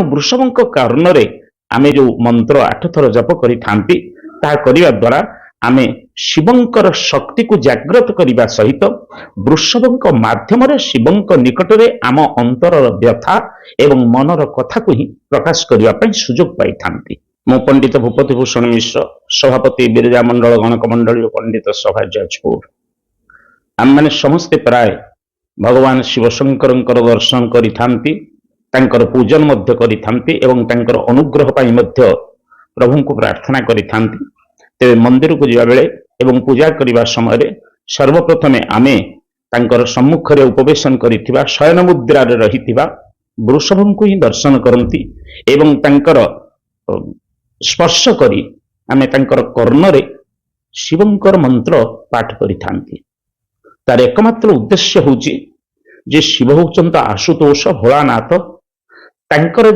वृषभଙ୍କ କାରଣରେ ଆମେ ଯୋଉ ମନ୍ତ୍ର 8 ଥର ଜପ କରିଥାନ୍ତି ତାହା କରିବା ଦ୍ୱାରା ଆମେ ଶିବଙ୍କର ଶକ୍ତିକୁ ଜାଗ୍ରତ କରିବା ସହିତ ବୃଷଭଙ୍କ ମାଧ୍ୟମରେ ଶିବଙ୍କ ନିକଟରେ ଆମ ଅନ୍ତରର ବ୍ୟଥା ଏବଂ ମନର କଥାକୁ ହିଁ ପ୍ରକାଶ କରିବା ପାଇଁ ସୁଯୋଗ ପାଇଥାନ୍ତି। ମୁଁ ପଣ୍ଡିତ ଭୂପତି ଭୂଷଣ ମିଶ୍ର, ସଭାପତି ବିରଜା ମଣ୍ଡଳ ଗଣକ ମଣ୍ଡଳୀ ପଣ୍ଡିତ ସଭା ଯାଜପୁର। ଆମମାନେ ସମସ୍ତେ ପ୍ରାୟ ଭଗବାନ ଶିବଶଙ୍କରଙ୍କର ଦର୍ଶନ କରିଥାନ୍ତି, ତାଙ୍କର ପୂଜନ ମଧ୍ୟ କରିଥାନ୍ତି ଏବଂ ତାଙ୍କର ଅନୁଗ୍ରହ ପାଇଁ ମଧ୍ୟ ପ୍ରଭୁଙ୍କୁ ପ୍ରାର୍ଥନା କରିଥାନ୍ତି। ତେବେ ମନ୍ଦିରକୁ ଯିବା ବେଳେ ଏବଂ ପୂଜା କରିବା ସମୟରେ ସର୍ବପ୍ରଥମେ ଆମେ ତାଙ୍କର ସମ୍ମୁଖରେ ଉପବେଶନ କରିଥିବା ଶୟନ ମୁଦ୍ରାରେ ରହିଥିବା ବୃଷଭଙ୍କୁ ହିଁ ଦର୍ଶନ କରନ୍ତି ଏବଂ ତାଙ୍କର ସ୍ପର୍ଶ କରି ଆମେ ତାଙ୍କର କର୍ଣ୍ଣରେ ଶିବଙ୍କର ମନ୍ତ୍ର ପାଠ କରିଥାନ୍ତି। ତାର ଏକମାତ୍ର ଉଦ୍ଦେଶ୍ୟ ହେଉଛି ଯେ ଶିବ ହେଉଛନ୍ତି ଆଶୁତୋଷ ଭୋଳାନାଥ, ତାଙ୍କର